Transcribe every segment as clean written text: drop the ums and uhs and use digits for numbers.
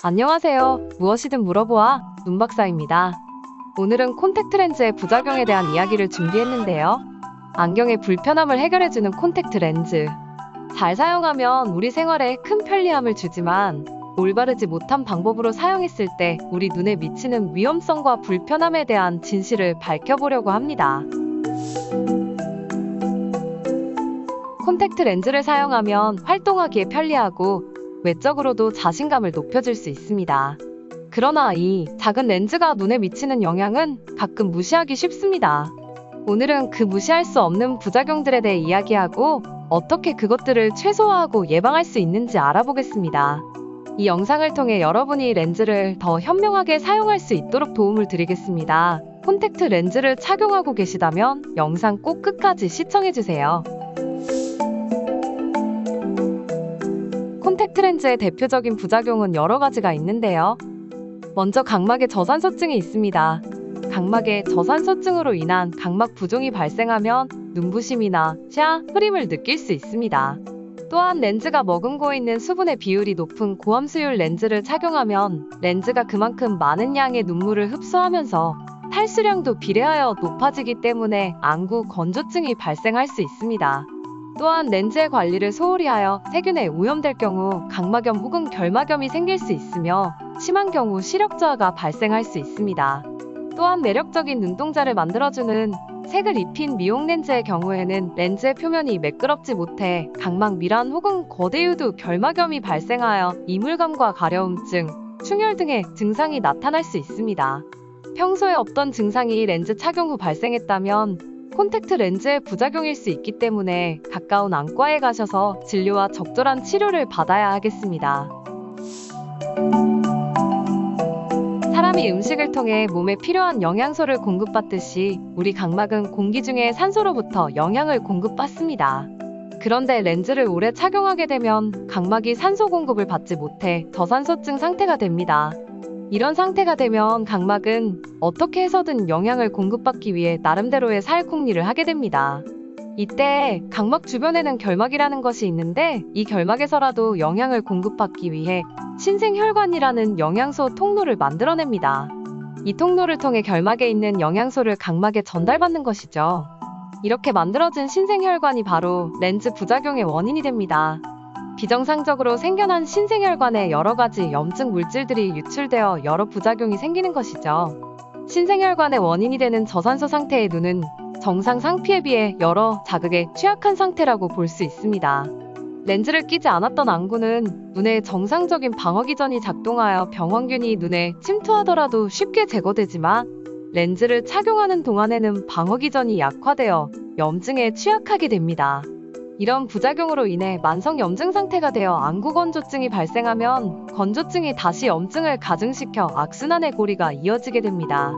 안녕하세요. 무엇이든 물어보아 눈박사입니다. 오늘은 콘택트 렌즈의 부작용에 대한 이야기를 준비했는데요. 안경의 불편함을 해결해주는 콘택트 렌즈. 잘 사용하면 우리 생활에 큰 편리함을 주지만 올바르지 못한 방법으로 사용했을 때 우리 눈에 미치는 위험성과 불편함에 대한 진실을 밝혀보려고 합니다. 콘택트 렌즈를 사용하면 활동하기에 편리하고 외적으로도 자신감을 높여줄 수 있습니다. 그러나 이 작은 렌즈가 눈에 미치는 영향은 가끔 무시하기 쉽습니다. 오늘은 그 무시할 수 없는 부작용들에 대해 이야기하고 어떻게 그것들을 최소화하고 예방할 수 있는지 알아보겠습니다. 이 영상을 통해 여러분이 렌즈를 더 현명하게 사용할 수 있도록 도움을 드리겠습니다. 콘택트 렌즈를 착용하고 계시다면 영상 꼭 끝까지 시청해주세요. 콘택트 렌즈의 대표적인 부작용은 여러 가지가 있는데요. 먼저 각막에 저산소증이 있습니다. 각막에 저산소증으로 인한 각막 부종이 발생하면 눈부심이나 시야, 흐림을 느낄 수 있습니다. 또한 렌즈가 머금고 있는 수분의 비율이 높은 고함수율 렌즈를 착용하면 렌즈가 그만큼 많은 양의 눈물을 흡수하면서 탈수량도 비례하여 높아지기 때문에 안구 건조증이 발생할 수 있습니다. 또한 렌즈의 관리를 소홀히 하여 세균에 오염될 경우 각막염 혹은 결막염이 생길 수 있으며 심한 경우 시력 저하가 발생할 수 있습니다. 또한 매력적인 눈동자를 만들어주는 색을 입힌 미용 렌즈의 경우에는 렌즈의 표면이 매끄럽지 못해 각막 미란 혹은 거대유두 결막염이 발생하여 이물감과 가려움증, 충혈 등의 증상이 나타날 수 있습니다. 평소에 없던 증상이 렌즈 착용 후 발생했다면 콘택트 렌즈의 부작용일 수 있기 때문에 가까운 안과에 가셔서 진료와 적절한 치료를 받아야 하겠습니다. 사람이 음식을 통해 몸에 필요한 영양소를 공급받듯이 우리 각막은 공기 중에 산소로부터 영양을 공급받습니다. 그런데 렌즈를 오래 착용하게 되면 각막이 산소 공급을 받지 못해 저산소증 상태가 됩니다. 이런 상태가 되면 각막은 어떻게 해서든 영양을 공급받기 위해 나름대로의 살콩리를 하게 됩니다. 이때 각막 주변에는 결막이라는 것이 있는데 이 결막에서라도 영양을 공급받기 위해 신생혈관이라는 영양소 통로를 만들어냅니다. 이 통로를 통해 결막에 있는 영양소를 각막에 전달받는 것이죠. 이렇게 만들어진 신생혈관이 바로 렌즈 부작용의 원인이 됩니다. 비정상적으로 생겨난 신생혈관에 여러 가지 염증 물질들이 유출되어 여러 부작용이 생기는 것이죠. 신생혈관의 원인이 되는 저산소 상태의 눈은 정상 상피에 비해 여러 자극에 취약한 상태라고 볼 수 있습니다. 렌즈를 끼지 않았던 안구는 눈에 정상적인 방어기전이 작동하여 병원균이 눈에 침투하더라도 쉽게 제거되지만 렌즈를 착용하는 동안에는 방어기전이 약화되어 염증에 취약하게 됩니다. 이런 부작용으로 인해 만성 염증 상태가 되어 안구 건조증이 발생하면 건조증이 다시 염증을 가중시켜 악순환의 고리가 이어지게 됩니다.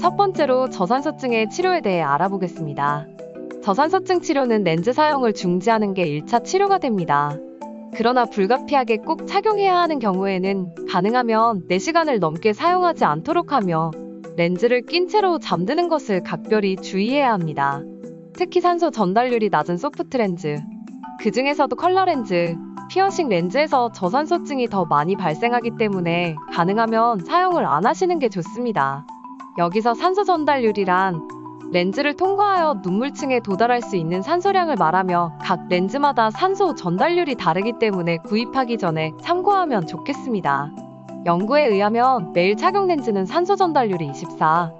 첫 번째로 저산소증의 치료에 대해 알아보겠습니다. 저산소증 치료는 렌즈 사용을 중지하는 게 1차 치료가 됩니다. 그러나 불가피하게 꼭 착용해야 하는 경우에는 가능하면 4시간을 넘게 사용하지 않도록 하며 렌즈를 낀 채로 잠드는 것을 각별히 주의해야 합니다. 특히 산소 전달률이 낮은 소프트 렌즈, 그 중에서도 컬러 렌즈, 피어싱 렌즈에서 저산소증이 더 많이 발생하기 때문에 가능하면 사용을 안 하시는 게 좋습니다. 여기서 산소 전달률이란 렌즈를 통과하여 눈물층에 도달할 수 있는 산소량을 말하며 각 렌즈마다 산소 전달률이 다르기 때문에 구입하기 전에 참고하면 좋겠습니다. 연구에 의하면 매일 착용 렌즈는 산소 전달률이 24,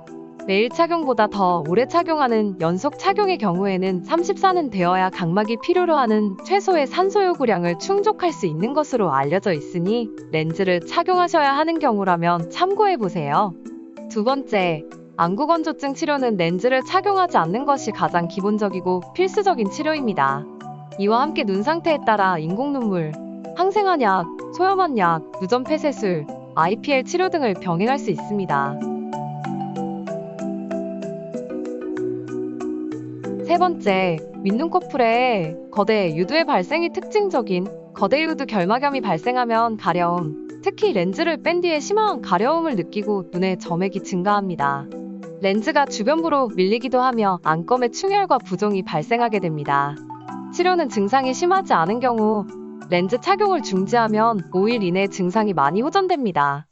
매일 착용보다 더 오래 착용하는 연속 착용의 경우에는 34는 되어야 각막이 필요로 하는 최소의 산소 요구량을 충족할 수 있는 것으로 알려져 있으니 렌즈를 착용하셔야 하는 경우라면 참고해보세요. 두 번째, 안구 건조증 치료는 렌즈를 착용하지 않는 것이 가장 기본적이고 필수적인 치료입니다. 이와 함께 눈 상태에 따라 인공눈물, 항생한 약, 소염한 약, 누전 폐쇄술, IPL 치료 등을 병행할 수 있습니다. 세 번째, 윗눈꺼풀에 거대 유두의 발생이 특징적인 거대 유두 결막염이 발생하면 가려움, 특히 렌즈를 뺀 뒤에 심한 가려움을 느끼고 눈의 점액이 증가합니다. 렌즈가 주변부로 밀리기도 하며 안검에 충혈과 부종이 발생하게 됩니다. 치료는 증상이 심하지 않은 경우 렌즈 착용을 중지하면 5일 이내 증상이 많이 호전됩니다.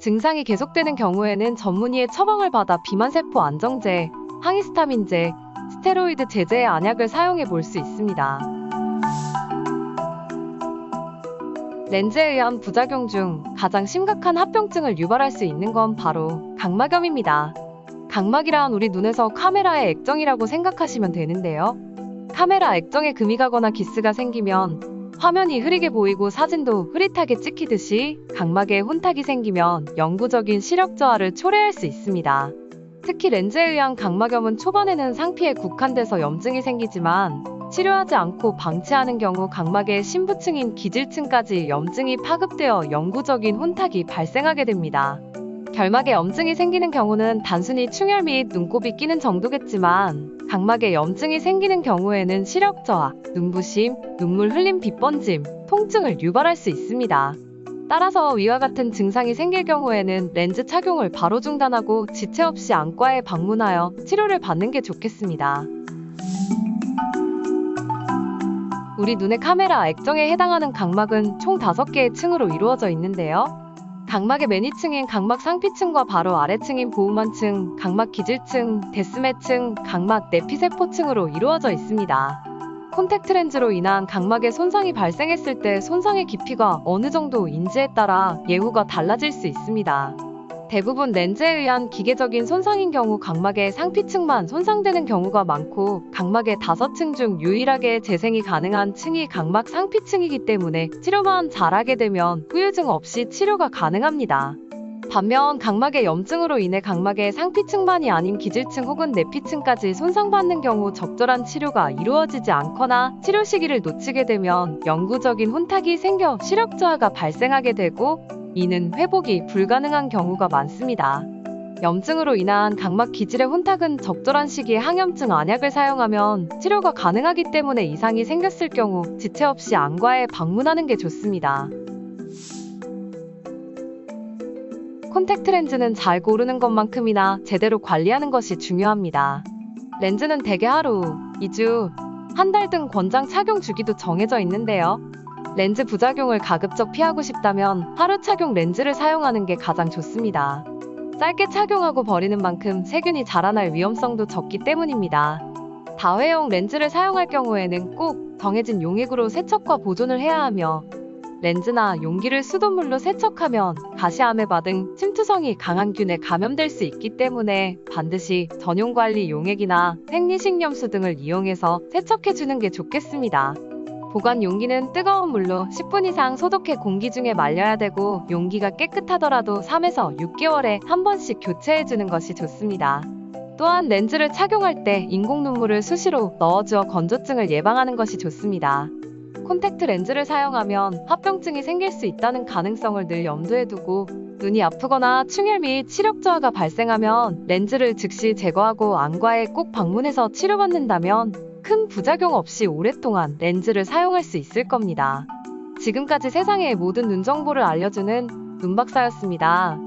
증상이 계속되는 경우에는 전문의의 처방을 받아 비만세포 안정제, 항히스타민제, 스테로이드 제제의 안약을 사용해 볼 수 있습니다. 렌즈에 의한 부작용 중 가장 심각한 합병증을 유발할 수 있는 건 바로 각막염입니다. 각막이란 우리 눈에서 카메라의 액정이라고 생각하시면 되는데요. 카메라 액정에 금이 가거나 기스가 생기면 화면이 흐리게 보이고 사진도 흐릿하게 찍히듯이 각막에 혼탁이 생기면 영구적인 시력 저하를 초래할 수 있습니다. 특히 렌즈에 의한 각막염은 초반에는 상피에 국한돼서 염증이 생기지만 치료하지 않고 방치하는 경우 각막의 심부층인 기질층까지 염증이 파급되어 영구적인 혼탁이 발생하게 됩니다. 결막에 염증이 생기는 경우는 단순히 충혈 및 눈곱이 끼는 정도겠지만 각막에 염증이 생기는 경우에는 시력 저하, 눈부심, 눈물 흘림 빛번짐, 통증을 유발할 수 있습니다. 따라서 위와 같은 증상이 생길 경우에는 렌즈 착용을 바로 중단하고 지체 없이 안과에 방문하여 치료를 받는 게 좋겠습니다. 우리 눈의 카메라 액정에 해당하는 각막은 총 5개의 층으로 이루어져 있는데요. 각막의 맨 위층인 각막 상피층과 바로 아래층인 보호만층, 각막 기질층, 데스매층, 각막 내피세포층으로 이루어져 있습니다. 콘택트 렌즈로 인한 각막에 손상이 발생했을 때 손상의 깊이가 어느 정도인지에 따라 예후가 달라질 수 있습니다. 대부분 렌즈에 의한 기계적인 손상인 경우 각막의 상피층만 손상되는 경우가 많고 각막의 5층 중 유일하게 재생이 가능한 층이 각막 상피층이기 때문에 치료만 잘하게 되면 후유증 없이 치료가 가능합니다. 반면 각막의 염증으로 인해 각막의 상피층만이 아닌 기질층 혹은 내피층까지 손상받는 경우 적절한 치료가 이루어지지 않거나 치료 시기를 놓치게 되면 영구적인 혼탁이 생겨 시력 저하가 발생하게 되고 이는 회복이 불가능한 경우가 많습니다. 염증으로 인한 각막 기질의 혼탁은 적절한 시기에 항염증 안약을 사용하면 치료가 가능하기 때문에 이상이 생겼을 경우 지체 없이 안과에 방문하는 게 좋습니다. 콘택트 렌즈는 잘 고르는 것만큼이나 제대로 관리하는 것이 중요합니다. 렌즈는 대개 하루, 2주, 한 달 등 권장 착용 주기도 정해져 있는데요. 렌즈 부작용을 가급적 피하고 싶다면 하루 착용 렌즈를 사용하는 게 가장 좋습니다. 짧게 착용하고 버리는 만큼 세균이 자라날 위험성도 적기 때문입니다. 다회용 렌즈를 사용할 경우에는 꼭 정해진 용액으로 세척과 보존을 해야 하며 렌즈나 용기를 수돗물로 세척하면 가시아메바 등 침투성이 강한 균에 감염될 수 있기 때문에 반드시 전용관리 용액이나 생리식염수 등을 이용해서 세척해주는 게 좋겠습니다. 보관 용기는 뜨거운 물로 10분 이상 소독해 공기 중에 말려야 되고 용기가 깨끗하더라도 3에서 6개월에 한 번씩 교체해주는 것이 좋습니다. 또한 렌즈를 착용할 때 인공 눈물을 수시로 넣어주어 건조증을 예방하는 것이 좋습니다. 콘택트 렌즈를 사용하면 합병증이 생길 수 있다는 가능성을 늘 염두에 두고 눈이 아프거나 충혈 및 시력 저하가 발생하면 렌즈를 즉시 제거하고 안과에 꼭 방문해서 치료받는다면 큰 부작용 없이 오랫동안 렌즈를 사용할 수 있을 겁니다. 지금까지 세상의 모든 눈 정보를 알려주는 눈박사였습니다.